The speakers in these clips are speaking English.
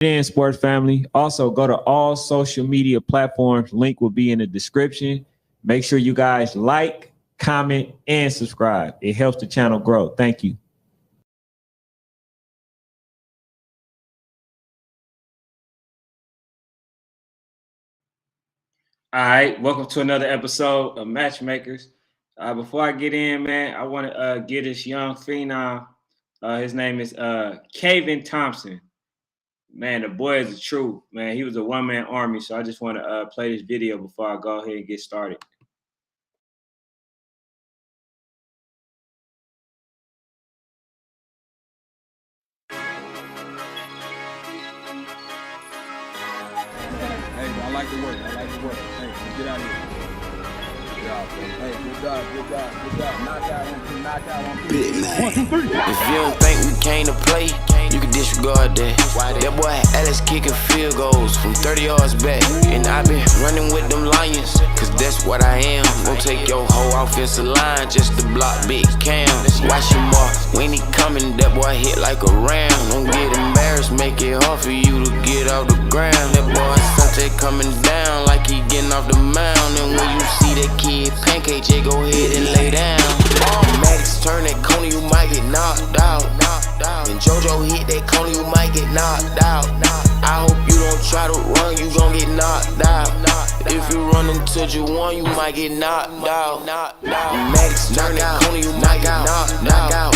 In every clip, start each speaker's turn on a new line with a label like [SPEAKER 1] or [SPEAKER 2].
[SPEAKER 1] in, sports family. Also, go to all social media platforms. Link will be in the description. Make sure you guys like, comment, and subscribe. It helps the channel grow. Thank you. All right, welcome to another episode of Matchmakers. Before I get in, man, I want to get this young phenom. His name is Kevin Thompson. Man, the boy is the truth, man. He was a one-man army, so I just want to play this video before I go ahead and get started.
[SPEAKER 2] Hey, I like the work. Hey, get out of here. Good job, bro. Hey, good job. Knock out on two.
[SPEAKER 3] Big man. 1, 2, 3. If you don't think we came to play, you can disregard that. That boy Alex kicking field goals from 30 yards back. And I been running with them lions, cause that's what I am. Gonna take your whole offensive line just to block Big Cam. Watch him off, when he coming, that boy hit like a ram. Don't get embarrassed, make it hard for you to get off the ground. That boy Sante coming down like he getting off the mound. And when you see that kid pancake, just go ahead and lay down. Maddox turn that corner, you might get knocked out. When JoJo hit that corner, you might get knocked out. I hope you don't try to run, you gon' get knocked out. If you run until you want, you might get knocked out. Maddox turn that corner, you might get knocked out.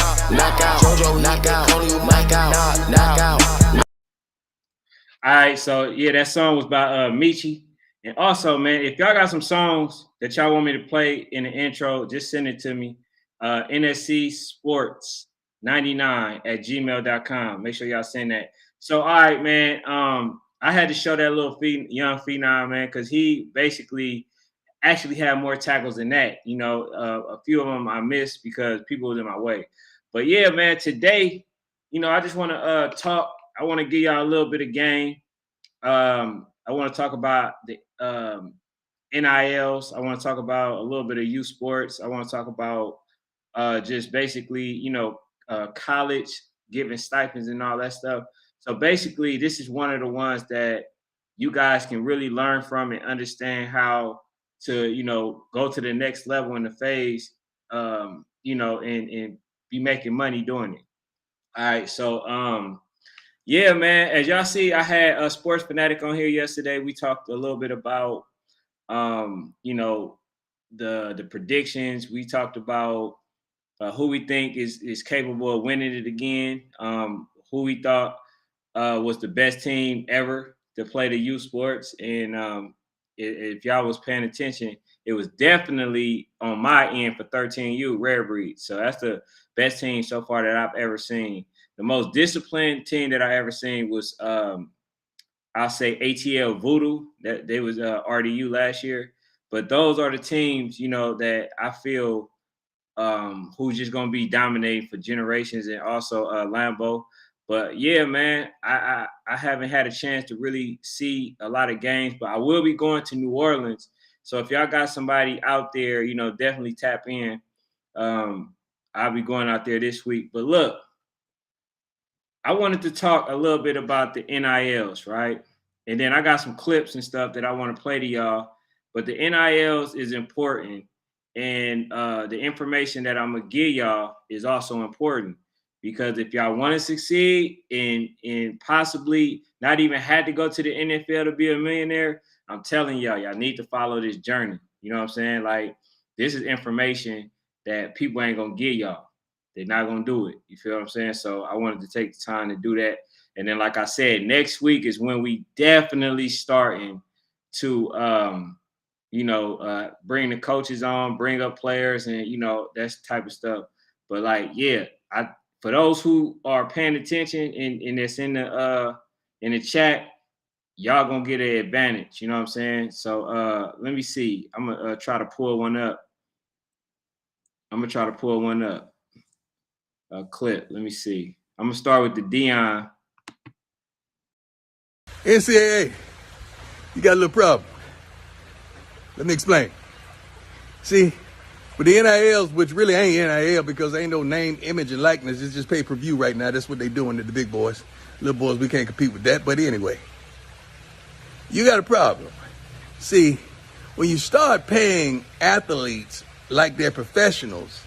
[SPEAKER 3] JoJo knock out, corner, you might get knocked out.
[SPEAKER 1] All right, so yeah, that song was by Michi. And also, man, if y'all got some songs that y'all want me to play in the intro, just send it to me. NSC Sports 99@gmail.com. Make sure y'all send that. So, all right, man. I had to show that little young phenom, man, because he basically actually had more tackles than that. You know, a few of them I missed because people was in my way. But yeah, man, today, you know, I just want to talk. I want to give y'all a little bit of game. I want to talk about the NILs. I want to talk about a little bit of youth sports. I want to talk about just basically, you know, college giving stipends and all that stuff. So basically, this is one of the ones that you guys can really learn from and understand how to, you know, go to the next level in the phase, you know, and be making money doing it. All right, so yeah, man. As y'all see, I had a Sports Fanatic on here yesterday. We talked a little bit about, you know, the predictions. We talked about who we think is capable of winning it again. Who we thought was the best team ever to play the youth sports. And if y'all was paying attention, it was definitely on my end for 13U Rare Breed. So that's the best team so far that I've ever seen. The most disciplined team that I ever seen was, I'll say ATL Voodoo. That they was RDU last year. But those are the teams, you know, that I feel who's just gonna be dominating for generations, and also Lambeau. But yeah, man, I haven't had a chance to really see a lot of games, but I will be going to New Orleans. So if y'all got somebody out there, you know, definitely tap in. I'll be going out there this week. But look, I wanted to talk a little bit about the NILs, right? And then I got some clips and stuff that I want to play to y'all. But the NILs is important. And the information that I'm going to give y'all is also important. Because if y'all want to succeed and possibly not even had to go to the NFL to be a millionaire, I'm telling y'all need to follow this journey. You know what I'm saying? Like, this is information that people ain't going to give y'all. They're not going to do it. You feel what I'm saying? So I wanted to take the time to do that. And then, like I said, next week is when we definitely starting to, you know, bring the coaches on, bring up players, and, you know, that's the type of stuff. But, like, yeah, for those who are paying attention and that's in the chat, y'all going to get an advantage. You know what I'm saying? So let me see. I'm going to try to pull one up. A clip. Let me see. I'm gonna start with the Dion.
[SPEAKER 2] NCAA, you got a little problem. Let me explain. See, with the NILs, which really ain't NIL because there ain't no name, image, and likeness, it's just pay-per-view right now. That's what they doing to the big boys. Little boys, we can't compete with that. But anyway, you got a problem. See, when you start paying athletes like they're professionals,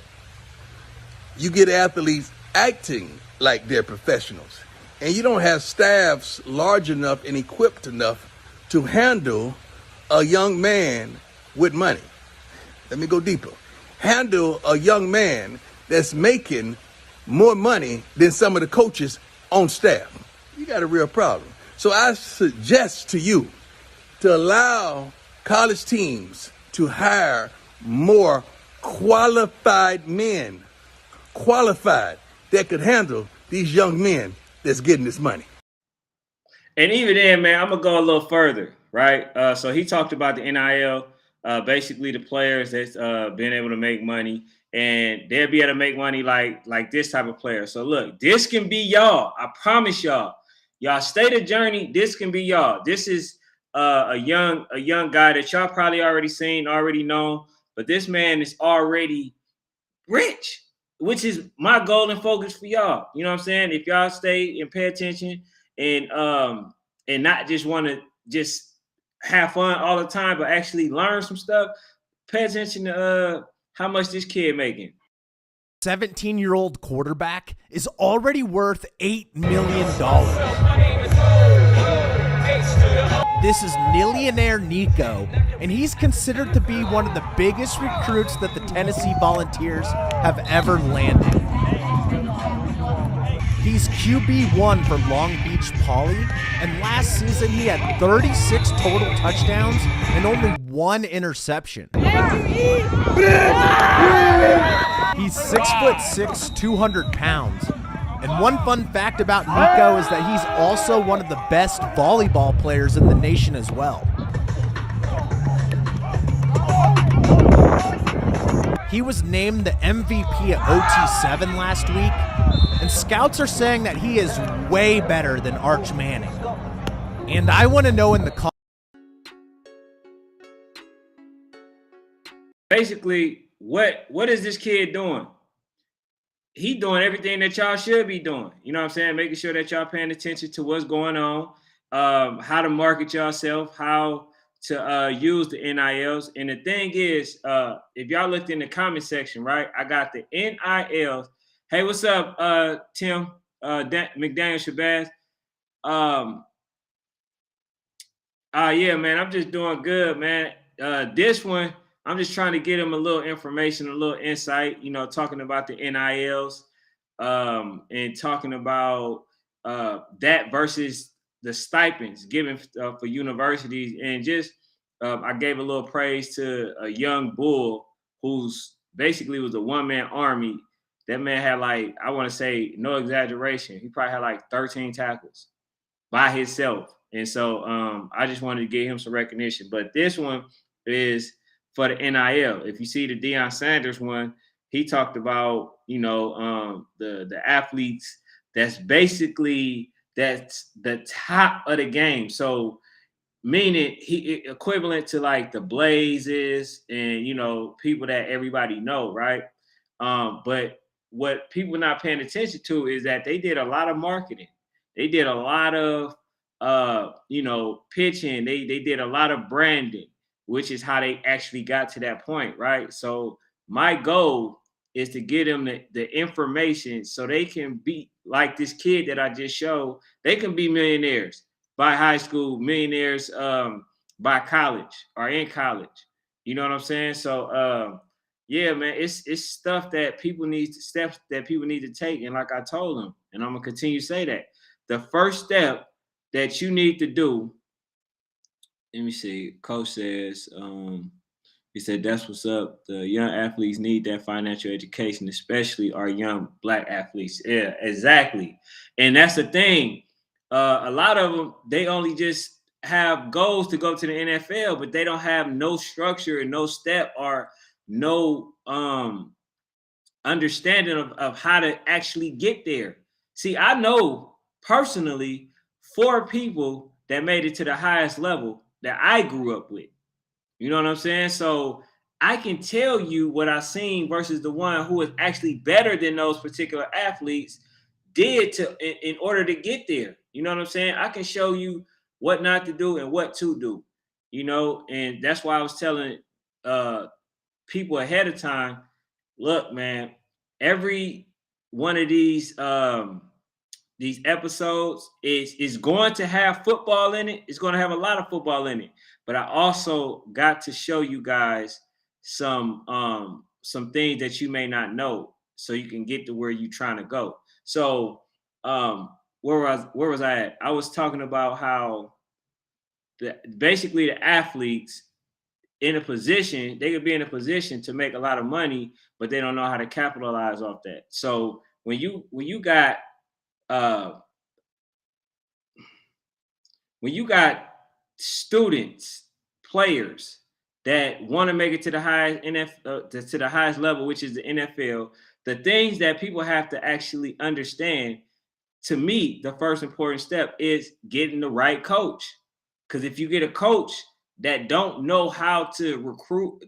[SPEAKER 2] you get athletes acting like they're professionals. And you don't have staffs large enough and equipped enough to handle a young man with money. Let me go deeper. Handle a young man that's making more money than some of the coaches on staff. You got a real problem. So I suggest to you to allow college teams to hire more qualified men, qualified, that could handle these young men that's getting this money.
[SPEAKER 1] And even then, man, I'm going to go a little further, right? So he talked about the NIL, basically the players that's been able to make money, and they'll be able to make money like this type of player. So look, this can be y'all. I promise y'all. Y'all stay the journey. This can be y'all. This is a young guy that y'all probably already seen, already known, but this man is already rich, which is my goal and focus for y'all. You know what I'm saying? If y'all stay and pay attention and not just want to just have fun all the time, but actually learn some stuff, pay attention to how much this kid making.
[SPEAKER 4] 17-year-old quarterback is already worth $8 million. This is millionaire Nico, and he's considered to be one of the biggest recruits that the Tennessee Volunteers have ever landed. He's QB1 for Long Beach Poly, and last season he had 36 total touchdowns and only 1 interception. He's 6'6", 200 pounds. And one fun fact about Nico is that he's also one of the best volleyball players in the nation as well. He was named the MVP at OT7 last week, and scouts are saying that he is way better than Arch Manning. And I want to know in the comments.
[SPEAKER 1] Basically, what is this kid doing? He doing everything that y'all should be doing. You know what I'm saying? Making sure that y'all paying attention to what's going on, how to market yourself, how to use the NILs. And the thing is, if y'all looked in the comment section, right, I got the NILs. Hey, what's up, Tim McDaniel Shabazz? Yeah, man, I'm just doing good, man. This one, I'm just trying to get him a little information, a little insight, talking about the NILs and talking about that versus the stipends given for universities. And just I gave a little praise to a young bull who's basically was a one-man army. That man had I want to say, no exaggeration, he probably had 13 tackles by himself. And so I just wanted to give him some recognition. But this one is for the NIL. If you see the Deion Sanders one, he talked about, the athletes that's the top of the game. So meaning he equivalent to the Blazes and, people that everybody know, right? But what people not paying attention to is that they did a lot of marketing. They did a lot of, pitching. They did a lot of branding, which is how they actually got to that point, right? So my goal is to get them the information so they can be like this kid that I just showed. They can be millionaires by high school, millionaires by college or in college. You know what I'm saying? So yeah, man, it's stuff that steps that people need to take. And like I told them, and I'm gonna continue to say that the first step that you need to do. Let me see. Coach says, he said, that's what's up. The young athletes need that financial education, especially our young Black athletes. Yeah, exactly. And that's the thing. A lot of them, they only just have goals to go to the NFL, but they don't have no structure and no step or no understanding of how to actually get there. See, I know personally 4 people that made it to the highest level that I grew up with. You know what I'm saying? So I can tell you what I've seen versus the one who is actually better than those particular athletes did in order to get there. You know what I'm saying? I can show you what not to do and what to do, and that's why I was telling people ahead of time, look, man, every one of these episodes is going to have football in it. It's going to have a lot of football in it. But I also got to show you guys some things that you may not know, so you can get to where you're trying to go. So where was I at? I was talking about how basically the athletes they could be in a position to make a lot of money, but they don't know how to capitalize off that. So when you got students, players that want to make it to the highest to the highest level, which is the NFL, the things that people have to actually understand, to me, the first important step is getting the right coach. Because if you get a coach that don't know how to recruit,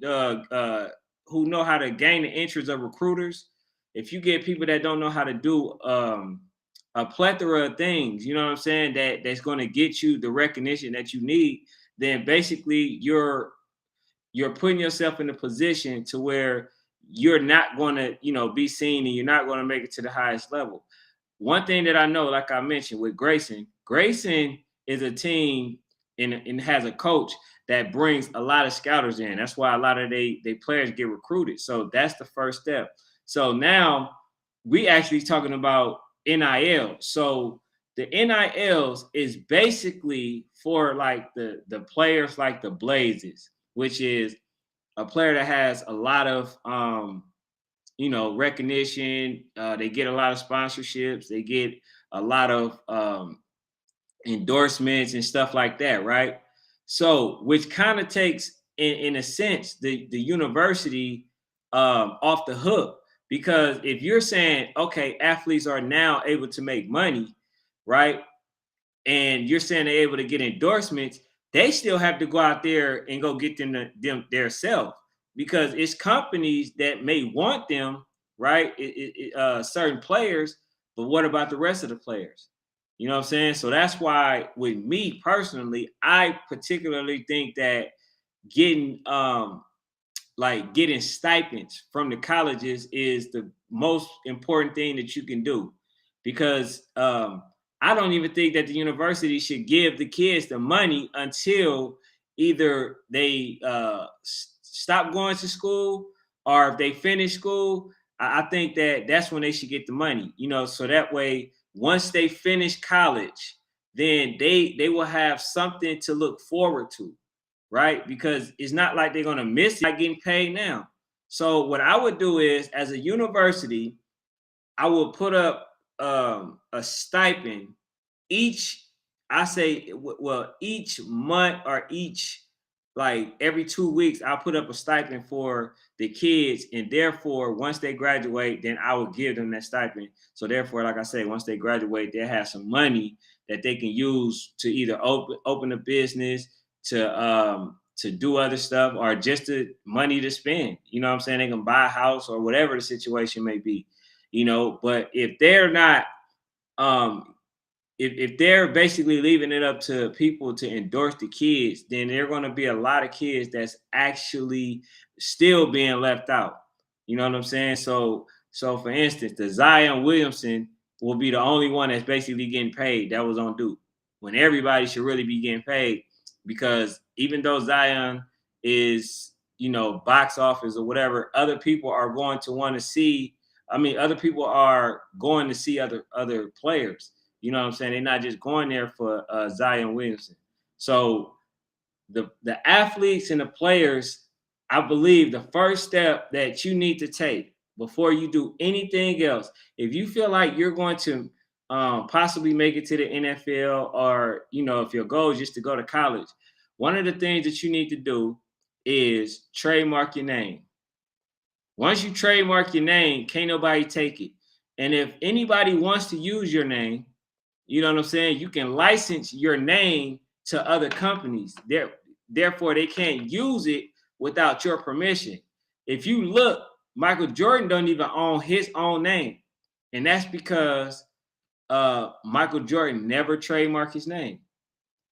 [SPEAKER 1] who know how to gain the interest of recruiters, if you get people that don't know how to do a plethora of things, you know what I'm saying, that's going to get you the recognition that you need, then basically you're putting yourself in a position to where you're not going to, be seen, and you're not going to make it to the highest level. One thing that I know, like I mentioned with Grayson is a team and has a coach that brings a lot of scouters in. That's why a lot of they players get recruited. So that's the first step. So now we actually talking about NIL. So the NILs is basically for like the players like the Blazers, which is a player that has a lot of recognition. They get a lot of sponsorships. They get a lot of endorsements and stuff like that, right? So, which kind of takes, in a sense, the university off the hook. Because if you're saying, okay, athletes are now able to make money, right? And you're saying they're able to get endorsements, they still have to go out there and go get them themselves, because it's companies that may want them, right? Certain players, but what about the rest of the players? You know what I'm saying? So that's why, with me personally, I particularly think that getting getting stipends from the colleges is the most important thing that you can do, because I don't even think that the university should give the kids the money until either they stop going to school, or if they finish school. I think that that's when they should get the money, so that way, once they finish college, then they will have something to look forward to, right? Because it's not like they're going to miss it, like getting paid now. So what I would do is, as a university, I will put up a stipend each month, or every 2 weeks, I'll put up a stipend for the kids, and therefore once they graduate, then I will give them that stipend. So therefore, like I say, once they graduate, they'll have some money that they can use to either open a business, to do other stuff, or just money to spend. You know what I'm saying? They can buy a house or whatever the situation may be. But if they're not if they're basically leaving it up to people to endorse the kids, then there are going to be a lot of kids that's actually still being left out. You know what I'm saying? So for instance, the Zion Williamson will be the only one that's basically getting paid that was on Duke, when everybody should really be getting paid, because even though Zion is, box office or whatever, other people are going to want to see. Other people are going to see other players. You know what I'm saying? They're not just going there for Zion Williamson. So the athletes and the players, I believe the first step that you need to take before you do anything else, if you feel like you're going to possibly make it to the NFL, or, if your goal is just to go to college, one of the things that you need to do is trademark your name. Once you trademark your name, can't nobody take it. And if anybody wants to use your name, you know what I'm saying, you can license your name to other companies. Therefore, they can't use it without your permission. If you look, Michael Jordan don't even own his own name. And that's because Michael Jordan never trademarked his name.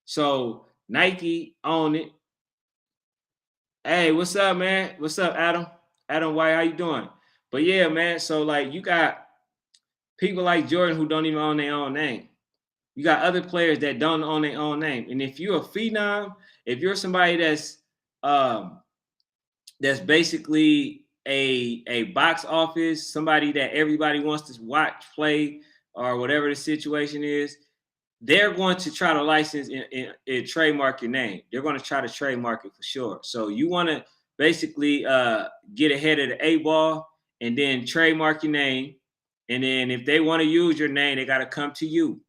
[SPEAKER 1] So Nike owned it. Hey, what's up, man? What's up, Adam? Adam White, how you doing? But yeah, man. So like you got people like Jordan who don't even own their own name. You got other players that don't own their own name. And if you're a phenom, if you're somebody that's basically a box office, somebody that everybody wants to watch play or whatever the situation is, they're going to try to license and trademark your name. They're going to try to trademark it for sure. So you want to basically get ahead of the 8 ball and then trademark your name. And then if they want to use your name, they got to come to you.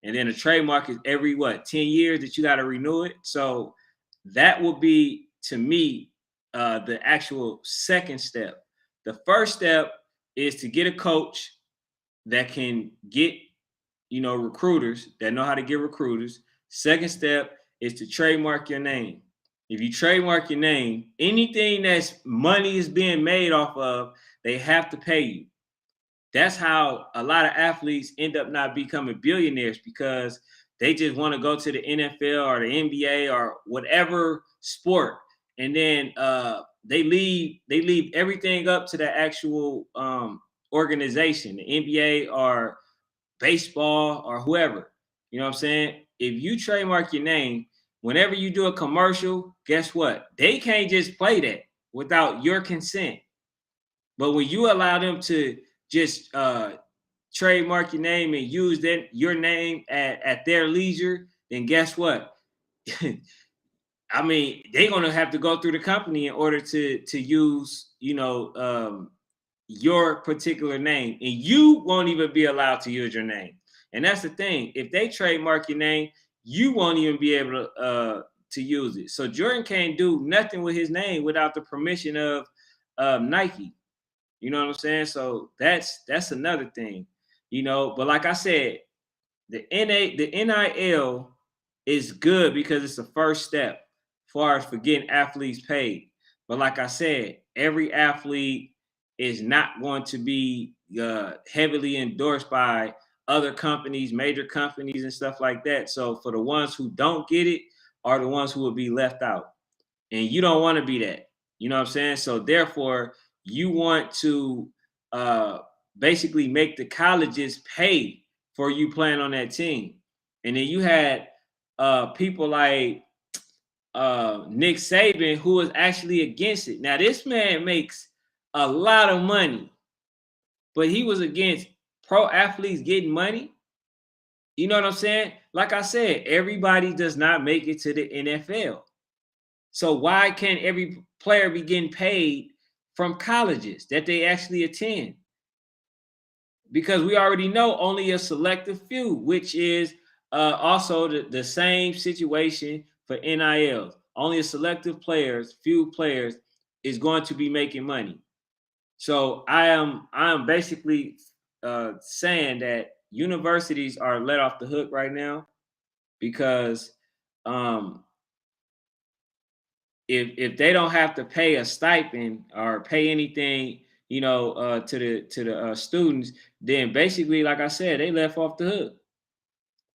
[SPEAKER 1] And then a trademark is every 10 years that you got to renew it. So that will be, to me, the actual second step. The first step is to get a coach that can get, recruiters that know how to get recruiters. Second step is to trademark your name. If you trademark your name, anything that's money is being made off of, they have to pay you. That's how a lot of athletes end up not becoming billionaires, because they just want to go to the NFL or the NBA or whatever sport, and then they leave everything up to the actual organization, the NBA or baseball or whoever. You know what I'm saying? If you trademark your name, whenever you do a commercial, guess what? They can't just play that without your consent. But when you allow them to just trademark your name and use your name at their leisure, then guess what? I mean, they're gonna have to go through the company in order to use, your particular name, and you won't even be allowed to use your name. And that's the thing. If they trademark your name, you won't even be able to use it. So Jordan can't do nothing with his name without the permission of Nike. You know what I'm saying? So that's another thing, But like I said, the NIL is good because it's the first step as far as for getting athletes paid. But like I said, every athlete is not going to be heavily endorsed by other companies, major companies and stuff like that. So for the ones who don't get it are the ones who will be left out. And you don't want to be that. You know what I'm saying? So therefore, you want to basically make the colleges pay for you playing on that team. And then you had people like Nick Saban, who was actually against it. Now, this man makes a lot of money, but he was against pro athletes getting money. You know what I'm saying? Like I said, everybody does not make it to the NFL. So why can't every player be getting paid from colleges that they actually attend? Because we already know only a selective few, which is also the same situation for NILs. Only a selective few players is going to be making money. So I am basically saying that universities are let off the hook right now, because if they don't have to pay a stipend or pay anything, to the students, then basically, like I said, they left off the hook.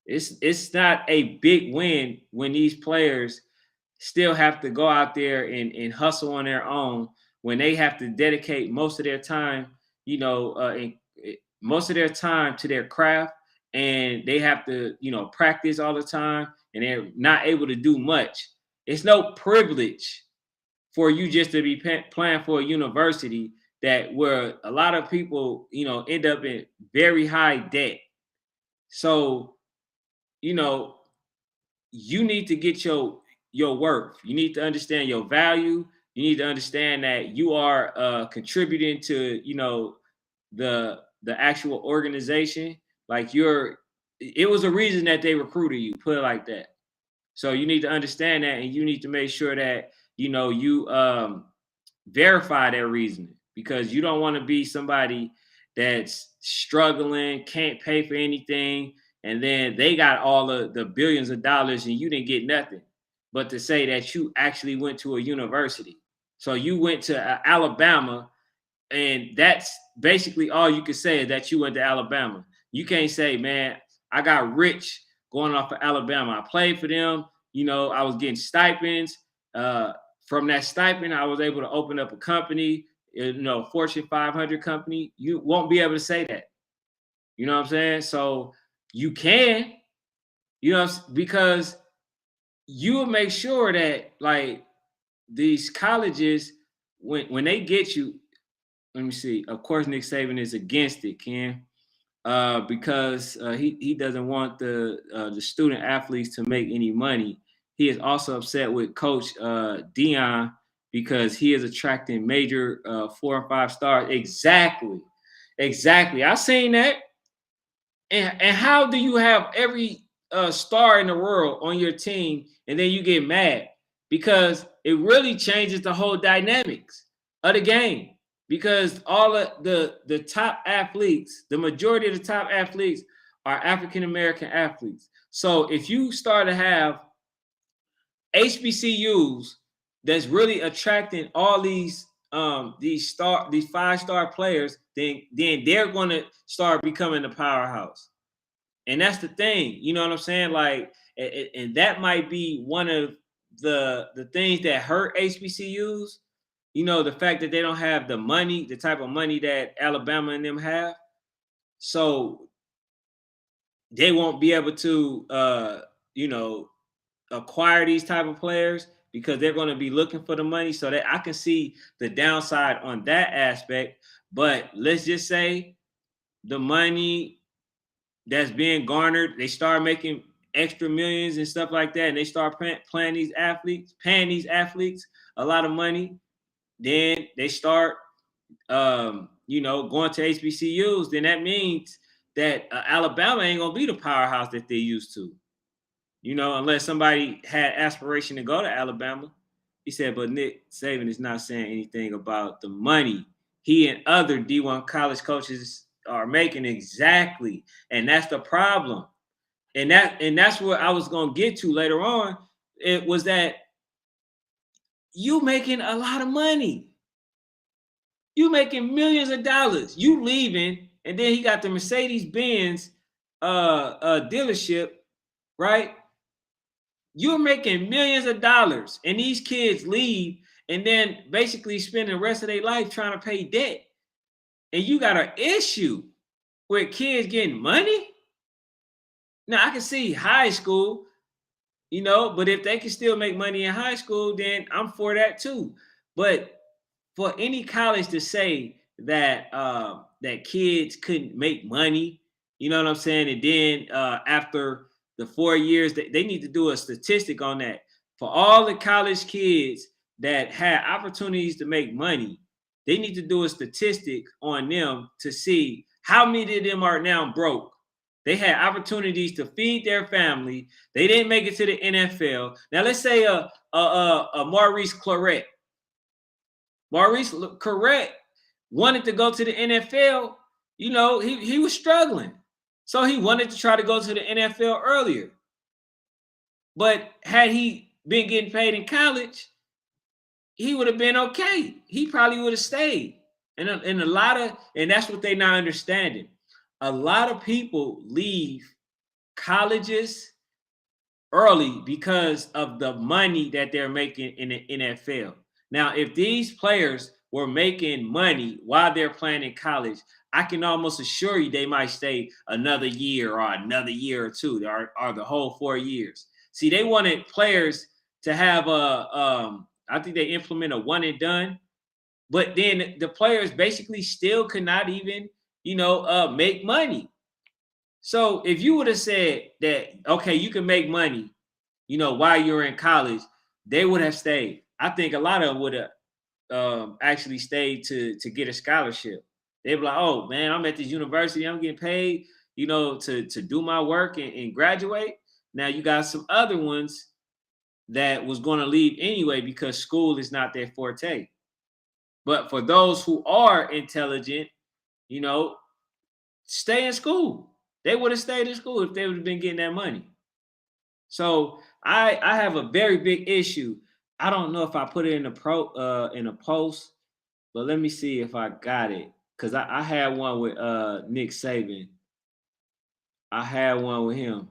[SPEAKER 1] It's not a big win when these players still have to go out there and hustle on their own, when they have to dedicate most of their time, most of their time to their craft, and they have to, practice all the time, and they're not able to do much. It's no privilege for you just to be playing for a university where a lot of people, end up in very high debt. So, you need to get your worth. You need to understand your value. You need to understand that you are contributing to, the actual organization. Like it was a reason that they recruited you, put it like that. So you need to understand that, and you need to make sure that, you verify their reasoning, because you don't want to be somebody that's struggling, can't pay for anything, and then they got all of the billions of dollars and you didn't get nothing. But to say that you actually went to a university. So you went to Alabama, and that's basically all you could say, is that you went to Alabama. You can't say, man, I got rich going off of Alabama. I played for them. You know, I was getting stipends. From that stipend, I was able to open up a company, you know, Fortune 500 company. You won't be able to say that. You know what I'm saying? So you can, you know, because you will make sure that like these colleges, when they get you, let me see. Of course, Nick Saban is against it, Ken, because he doesn't want the student athletes to make any money. He is also upset with Coach Dion because he is attracting major 4 and 5 stars. Exactly. I seen that. And how do you have every star in the world on your team and then you get mad? Because it really changes the whole dynamics of the game. Because all of the top athletes, the majority of the top athletes are African American athletes. So if you start to have HBCUs that's really attracting all these 5-star players, then they're going to start becoming the powerhouse. And that's the thing, you know what I'm saying? Like, and that might be one of the things that hurt HBCUs. You know, the fact that they don't have the money, the type of money that Alabama and them have, so they won't be able to, you know, acquire these type of players because they're going to be looking for the money. So that I can see the downside on that aspect. But let's just say the money that's being garnered, they start making extra millions and stuff like that, and they start paying these athletes a lot of money. Then they start, you know, going to HBCUs. Then that means that Alabama ain't gonna be the powerhouse that they used to. You know, unless somebody had aspiration to go to Alabama. He said, but Nick Saban is not saying anything about the money he and other D1 college coaches are making. Exactly. And that's the problem. And that's what I was going to get to later on. It was that you making a lot of money. You making millions of dollars. You leaving, and then he got the Mercedes-Benz dealership, right? You're making millions of dollars, and these kids leave and then basically spend the rest of their life trying to pay debt. And you got an issue with kids getting money? Now, I can see high school, you know, but if they can still make money in high school, then I'm for that too. But for any college to say that that kids couldn't make money, you know what I'm saying? And then after the 4 years, they need to do a statistic on that. For all the college kids that had opportunities to make money, they need to do a statistic on them to see how many of them are now broke. They had opportunities to feed their family. They didn't make it to the NFL. Now let's say a Maurice Claret. Maurice Claret wanted to go to the NFL. You know, he was struggling. So he wanted to try to go to the NFL earlier. But had he been getting paid in college, he would have been okay. He probably would have stayed. And that's what they're not understanding. A lot of people leave colleges early because of the money that they're making in the NFL. Now, if these players were making money while they're playing in college, I can almost assure you they might stay another year or two, or the whole 4 years. See, they wanted players to have I think they implement a one and done, but then the players basically still could not even, you know, make money. So if you would have said that, okay, you can make money, you know, while you're in college, they would have stayed. I think a lot of them would have actually stayed to get a scholarship. They'd be like, oh man, I'm at this university, I'm getting paid, you know, to do my work and graduate. Now you got some other ones that was going to leave anyway because school is not their forte. But for those who are intelligent, you know, stay in school. They would have stayed in school if they would have been getting that money. So I have a very big issue. I don't know if I put it in a post, but let me see if I got it. Because I had one with Nick Saban. I had one with him.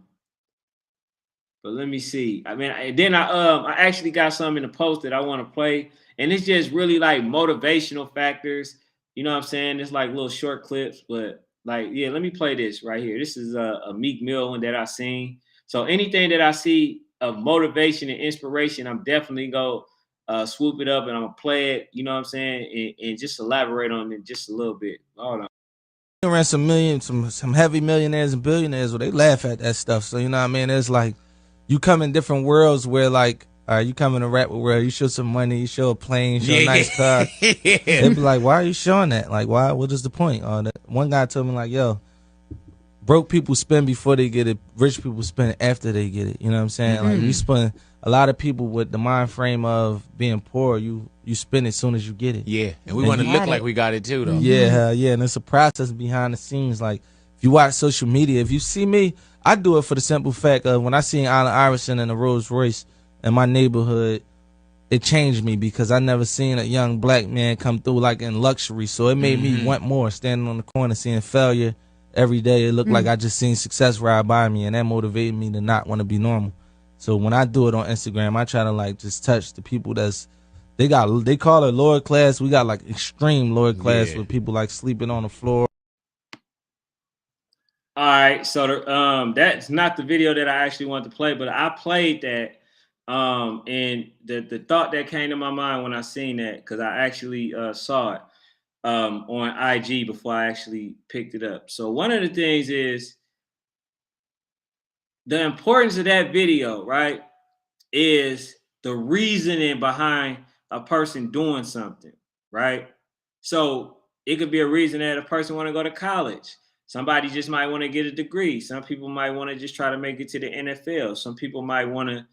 [SPEAKER 1] But let me see. I mean, I actually got some in the post that I want to play, and it's just really like motivational factors. You know what I'm saying? It's like little short clips, but like, yeah, let me play this right here. This is a Meek Mill one that I seen. So anything that I see of motivation and inspiration, I'm definitely go swoop it up and I'm gonna play it. You know what I'm saying? And just elaborate on it just a little bit. Hold on.
[SPEAKER 5] Around some heavy millionaires and billionaires where they laugh at that stuff. So you know what I mean? It's like you come in different worlds where like you come in a rap world, you show some money, you show a plane, you show a nice car. They'd be like, why are you showing that? Like, why? What is the point? One guy told me like, yo, broke people spend before they get it, rich people spend after they get it. You know what I'm saying? Like you spend a lot of people with the mind frame of being poor, you spend it as soon as you get it.
[SPEAKER 6] Yeah, and we want to look like we got it too, though.
[SPEAKER 5] Yeah, hell yeah, and it's a process behind the scenes. Like if you watch social media, if you see me, I do it for the simple fact of when I seen Allen Iverson in a Rolls Royce in my neighborhood, it changed me because I never seen a young black man come through like in luxury. So it made me want more. Standing on the corner, seeing failure every day, it looked like I just seen success ride by me, and that motivated me to not want to be normal. So when I do it on Instagram, I try to like just touch the people they call it lower class. We got like extreme lower class with people like sleeping on the floor.
[SPEAKER 1] All right, so that's not the video that I actually wanted to play, but I played that. And the thought that came to my mind when I seen that, because I actually saw it on IG before I actually picked it up. So one of the things is the importance of that video, right, is the reasoning behind a person doing something, right? So it could be a reason that a person want to go to college. Somebody just might want to get a degree. Some people might want to just try to make it to the NFL. Some people might want to,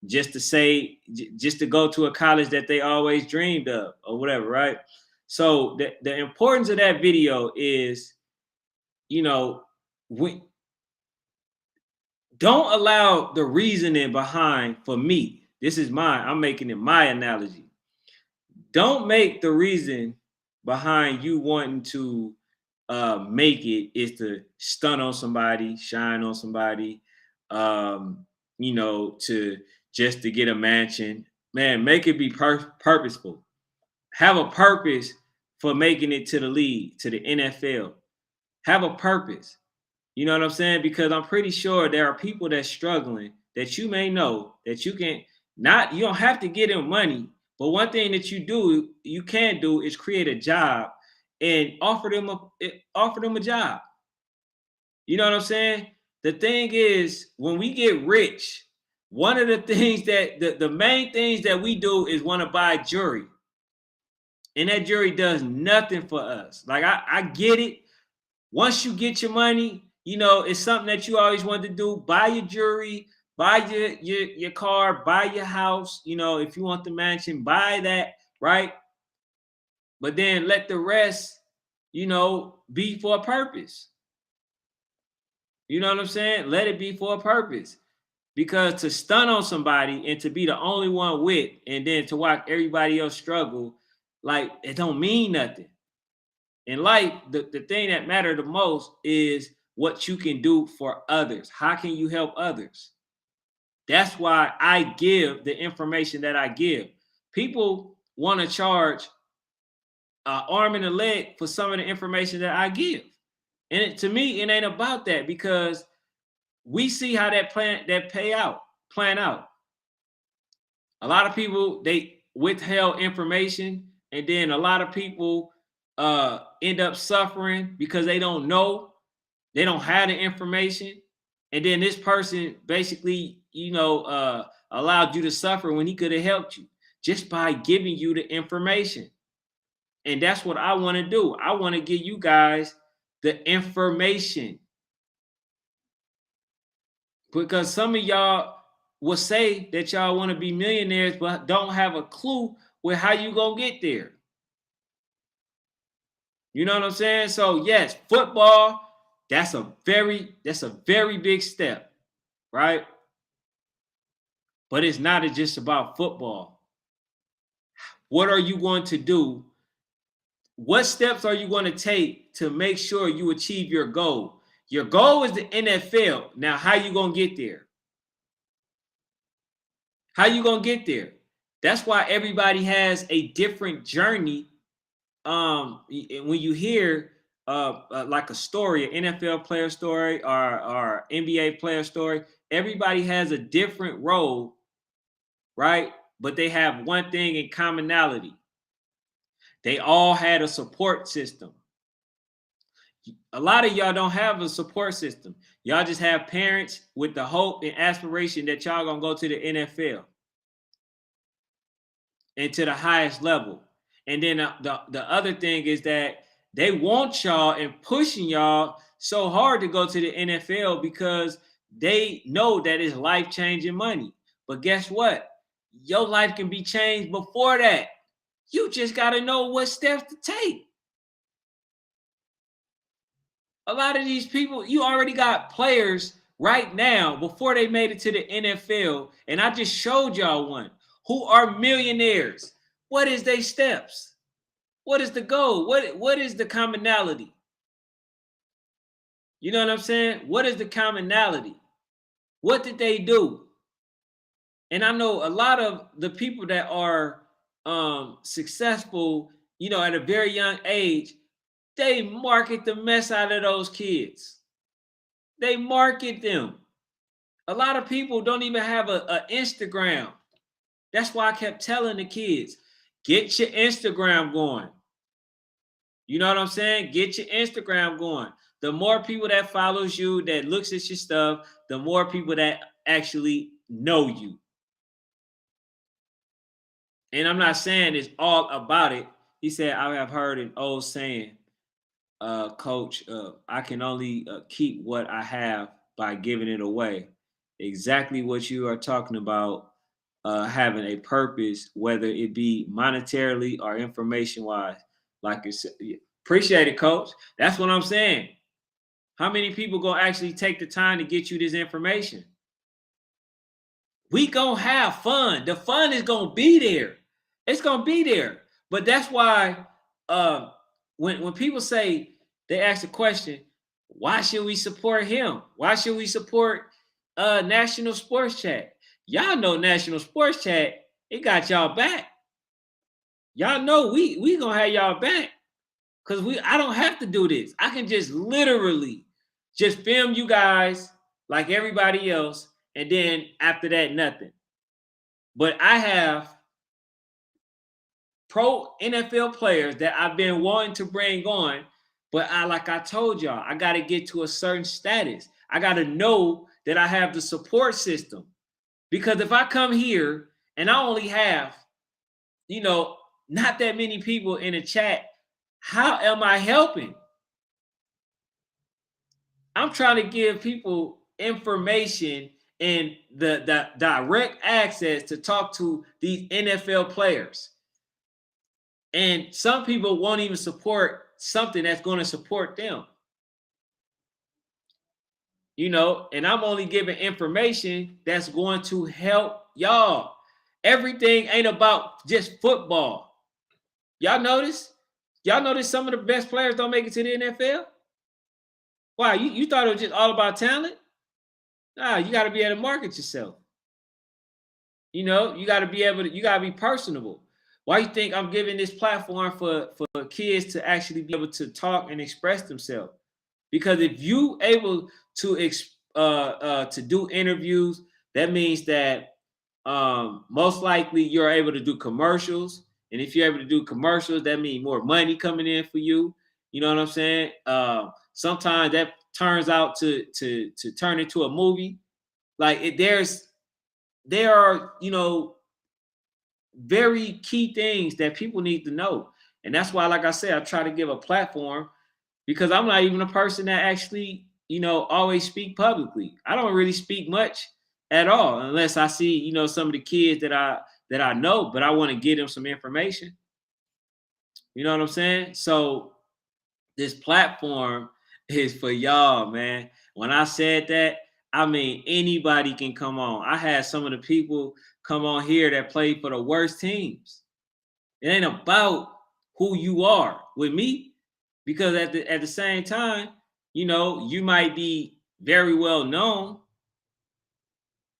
[SPEAKER 1] just to go to a college that they always dreamed of or whatever, right? So the importance of that video is, don't allow the reasoning behind, for me, this is I'm making it my analogy. Don't make the reason behind you wanting to make it is to stun on somebody, shine on somebody, to just to get a mansion. Man, make it be purposeful. Have a purpose for making it to the league, to the NFL. Have a purpose. You know what I'm saying? Because I'm pretty sure there are people that's struggling that you may know that you don't have to get them money, but one thing that you can do is create a job and offer them a job. You know what I'm saying? The thing is, when we get rich, one of the things that the main things that we do is want to buy jewelry. And that jewelry does nothing for us. Like I get it. Once you get your money, it's something that you always wanted to do. Buy your jewelry, buy your car, buy your house. If you want the mansion, buy that, right? But then let the rest, be for a purpose. You know what I'm saying? Let it be for a purpose. Because to stun on somebody and to be the only one with, and then to watch everybody else struggle, like, it don't mean nothing. In life, the thing that matters the most is what you can do for others. How can you help others? That's why I give the information that I give. People want to charge an arm and a leg for some of the information that I give. And to me, it ain't about that, because we see how that plan out. A lot of people, they withheld information, and then a lot of people end up suffering because they don't know, they don't have the information, and then this person basically, allowed you to suffer when he could have helped you just by giving you the information. And that's what I want to do. I want to give you guys the information, because some of y'all will say that y'all want to be millionaires, but don't have a clue with how you gonna get there. You know what I'm saying? So yes, football, that's a very big step, right? But it's not just about football. What are you going to do? What steps are you going to take to make sure you achieve your goal? Your goal is the NFL. Now, how you gonna get there? How you gonna get there? That's why everybody has a different journey. When you hear like a story, an NFL player story or NBA player story, everybody has a different role, right? But they have one thing in commonality. They all had a support system. A lot of y'all don't have a support system. Y'all just have parents with the hope and aspiration that y'all gonna go to the NFL and to the highest level. And then the other thing is that they want y'all and pushing y'all so hard to go to the NFL because they know that it's life-changing money. But guess what? Your life can be changed before that. You just got to know what steps to take. A lot of these people, you already got players right now before they made it to the NFL, and I just showed y'all one, who are millionaires. What is their steps? What is the goal? What is the commonality? You know what I'm saying? What is the commonality? What did they do? And I know a lot of the people that are successful, you know, at a very young age, they market the mess out of those kids. They market them. A lot of people don't even have a Instagram. That's why I kept telling the kids, get your Instagram going. You know what I'm saying? Get your Instagram going. The more people that follows you, that looks at your stuff, the more people that actually know you. And I'm not saying it's all about it. He said, I have heard an old saying, Coach, I can only keep what I have by giving it away. Exactly what you are talking about, having a purpose, whether it be monetarily or information wise. Like you said, appreciate it, Coach. That's what I'm saying. How many people gonna actually take the time to get you this information? We gonna have fun. The fun is gonna be there. It's gonna be there. But that's why when people say, they ask the question, why should we support him? Why should we support National Sports Chat? Y'all know National Sports Chat, it got y'all back. Y'all know we gonna have y'all back. Because I don't have to do this. I can just literally just film you guys like everybody else, and then after that, nothing. But I have pro NFL players that I've been wanting to bring on, but like I told y'all, I got to get to a certain status. I got to know that I have the support system. Because if I come here and I only have, not that many people in the chat, how am I helping? I'm trying to give people information and the direct access to talk to these NFL players. And some people won't even support something that's going to support them. And I'm only giving information that's going to help y'all. Everything ain't about just football. Y'all notice? Y'all notice some of the best players don't make it to the NFL? Why? You thought it was just all about talent? Nah, you got to be able to market yourself. You got to be able to, you got to be personable. Why you think I'm giving this platform for kids to actually be able to talk and express themselves? Because if you able to do interviews, that means that most likely you're able to do commercials. And if you're able to do commercials, that means more money coming in for you. You know what I'm saying? Sometimes that turns out to turn into a movie. Like there are very key things that people need to know. And that's why, like I said, I try to give a platform, because I'm not even a person that actually, always speak publicly. I don't really speak much at all, unless I see, some of the kids that I know, but I want to give them some information. You know what I'm saying? So this platform is for y'all, man. When I said that, I mean, anybody can come on. I had some of the people come on here that played for the worst teams. It ain't about who you are with me, because at the same time, you know, you might be very well known,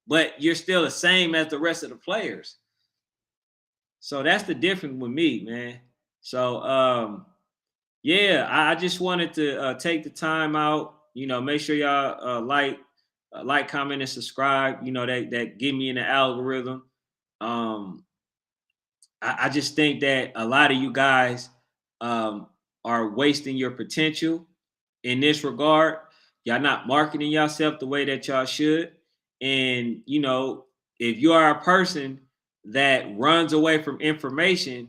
[SPEAKER 1] but you're still the same as the rest of the players. So that's the difference with me, man. So yeah, I just wanted to take the time out. You know, make sure y'all like, comment, and subscribe. You know, that get me in the algorithm. Um, I just think that a lot of you guys um, are wasting your potential in this regard. Y'all not marketing yourself the way that y'all should. And, you know, if you are a person that runs away from information,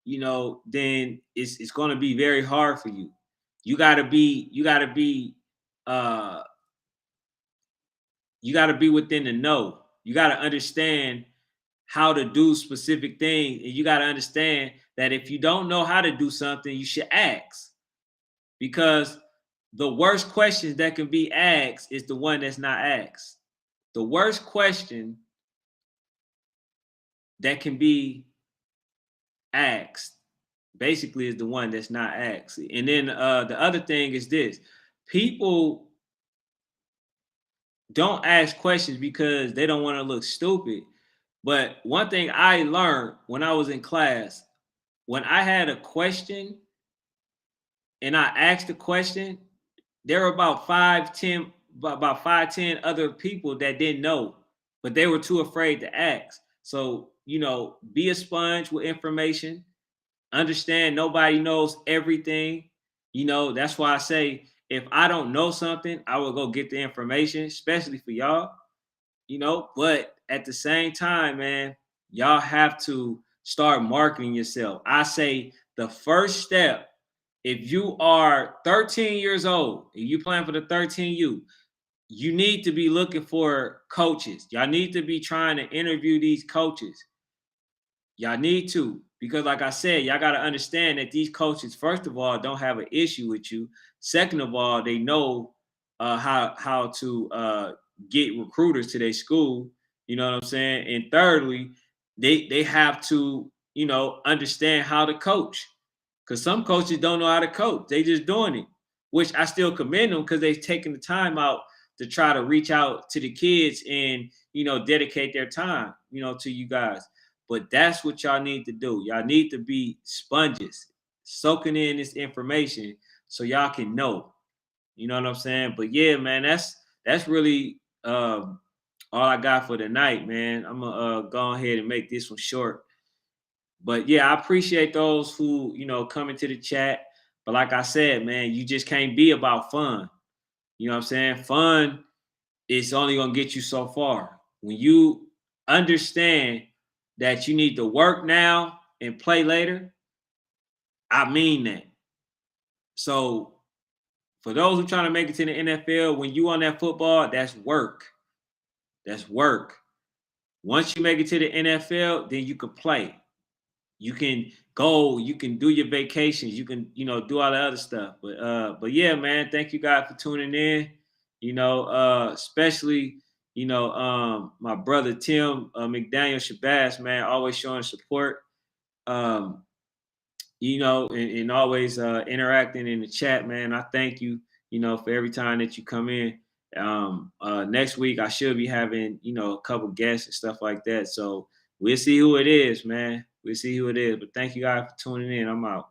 [SPEAKER 1] you know, then it's going to be very hard for you. Uh, you got to be within the know. You got to understand how to do specific things. And you got to understand that if you don't know how to do something, you should ask. Because the worst questions that can be asked is the one that's not asked. The worst question that can be asked basically is the one that's not asked. And then the other thing is this: people don't ask questions because they don't want to look stupid. But one thing I learned when I was in class, when I had a question and I asked the question, there were about 5, 10 other people that didn't know, but they were too afraid to ask. So, you know, be a sponge with information. Understand nobody knows everything. You know, that's why I say if I don't know something, I will go get the information, especially for y'all, you know. But at the same time, man, y'all have to start marketing yourself. I say the first step, if you are 13 years old and you playing for the 13U, you need to be looking for coaches. Y'all need to be trying to interview these coaches. Y'all need to, because like I said, y'all got to understand that these coaches, first of all, don't have an issue with you. Second of all, they know how to get recruiters to their school. You know what I'm saying? And thirdly, they have to, you know, understand how to coach. Because some coaches don't know how to coach. They just doing it, which I still commend them because they've taken the time out to try to reach out to the kids and, you know, dedicate their time, you know, to you guys. But that's what y'all need to do. Y'all need to be sponges, soaking in this information so y'all can know. You know what I'm saying? But yeah, man, that's really all I got for tonight, man. I'm gonna go ahead and make this one short. But yeah, I appreciate those who, you know, come into the chat. But like I said, man, you just can't be about fun. You know what I'm saying? Fun is only gonna get you so far. When you understand that you need to work now and play later, I mean that. So for those who trying to make it to the NFL, when you on that football, that's work. That's work. Once you make it to the NFL, then you can play. You can go, you can do your vacations, you can, you know, do all the other stuff. But yeah, man, thank you guys for tuning in. You know, especially, you know, my brother Tim McDaniel Shabazz, man, always showing support. Um, you know, and always interacting in the chat, man. I thank you, you know, for every time that you come in. Next week I should be having, you know, a couple guests and stuff like that. So we'll see who it is, man. We'll see who it is. But thank you guys for tuning in. I'm out.